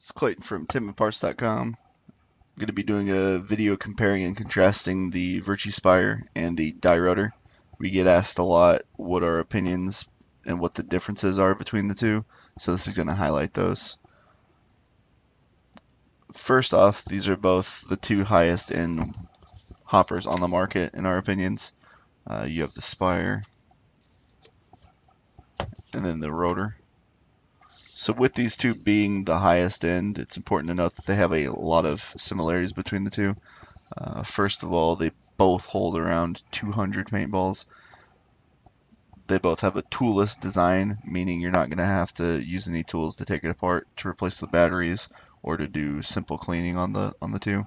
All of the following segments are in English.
It's Clayton from timandparts.com. I'm going to be doing a video comparing and contrasting the Virtue Spire and the Die Rotor. We get asked a lot what our opinions and what the differences are between the two, so this is going to highlight those. First off, these are both the two highest end hoppers on the market in our opinions. You have the Spire and then the Rotor. So with these two being the highest end, it's important to note that they have a lot of similarities between the two. First of all, they both hold around 200 paintballs. They both have a toolless design, meaning you're not going to have to use any tools to take it apart to replace the batteries or to do simple cleaning on the two.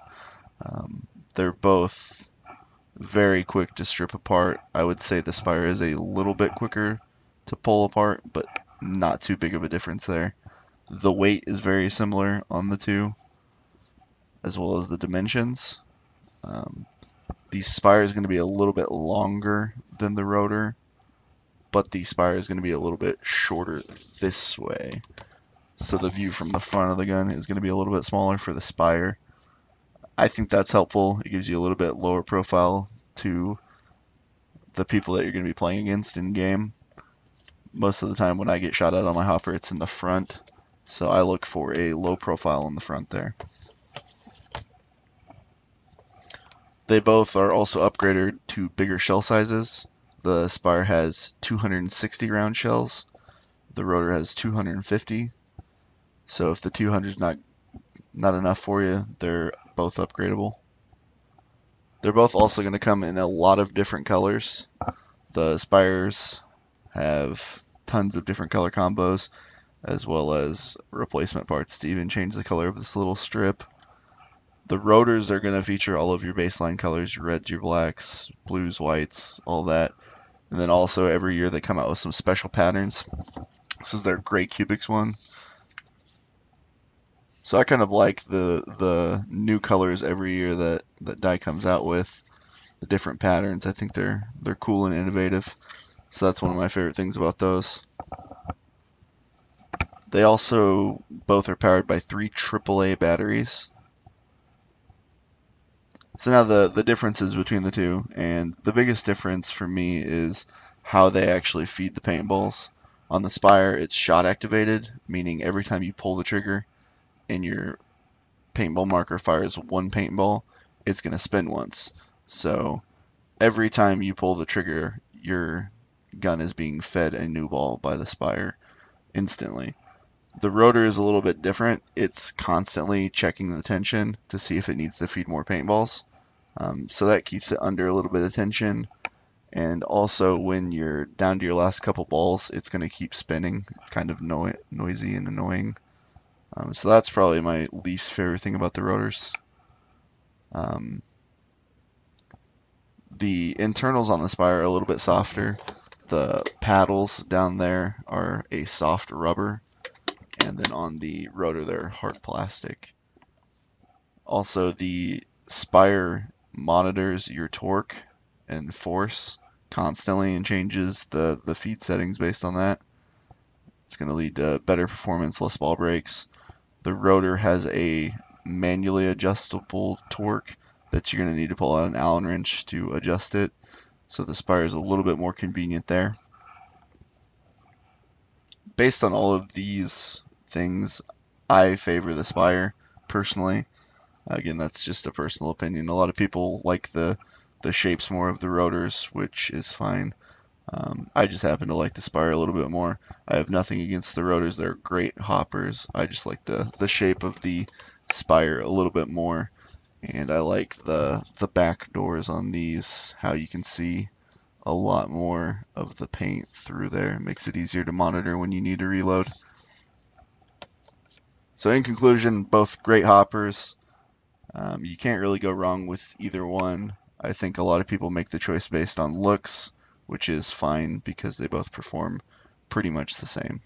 They're both very quick to strip apart. I would say the Spire is a little bit quicker to pull apart, but not too big of a difference there. The weight is very similar on the two, as well as the dimensions. The Spire is going to be a little bit longer than the Rotor, but the Spire is going to be a little bit shorter this way. So the view from the front of the gun is going to be a little bit smaller for the Spire. I think that's helpful. It gives you a little bit lower profile to the people that you're going to be playing against in game. Most of the time when I get shot at on my hopper, it's in the front, so I look for a low profile in the front there. They both are also upgraded to bigger shell sizes. The Spire has 260 round shells. The Rotor has 250. So if the 200 is not enough for you, they're both upgradable. They're both also going to come in a lot of different colors. The Spires have tons of different color combos, as well as replacement parts to even change the color of this little strip. The Rotors are going to feature all of your baseline colors, your reds, your blacks, blues, whites, all that. And then also every year they come out with some special patterns. This is their Gray Cubics one. So I kind of like the new colors every year that Die comes out with, the different patterns. I think they're cool and innovative. So that's one of my favorite things about those. They also both are powered by 3 AAA batteries. So now the differences between the two, and the biggest difference for me is how they actually feed the paintballs. On the Spire, it's shot activated, meaning every time you pull the trigger and your paintball marker fires one paintball, it's going to spin once. So every time you pull the trigger, your gun is being fed a new ball by the Spire instantly. The Rotor is a little bit different. It's constantly checking the tension to see if it needs to feed more paintballs. So that keeps it under a little bit of tension. And also when you're down to your last couple balls, it's going to keep spinning. It's kind of noisy and annoying. So that's probably my least favorite thing about the Rotors. The internals on the Spire are a little bit softer. The paddles down there are a soft rubber, and then on the Rotor they're hard plastic. Also, the Spire monitors your torque and force constantly and changes the feed settings based on that. It's going to lead to better performance, less ball breaks. The Rotor has a manually adjustable torque that you're going to need to pull out an Allen wrench to adjust it. So the Spire is a little bit more convenient there. Based on all of these things, I favor the Spire personally. Again, that's just a personal opinion. A lot of people like the shapes more of the Rotors, which is fine. I just happen to like the Spire a little bit more. I have nothing against the Rotors. They're great hoppers. I just like the shape of the Spire a little bit more. And I like the back doors on these, how you can see a lot more of the paint through there. It makes it easier to monitor when you need to reload. So in conclusion, both great hoppers. You can't really go wrong with either one. I think a lot of people make the choice based on looks, which is fine because they both perform pretty much the same.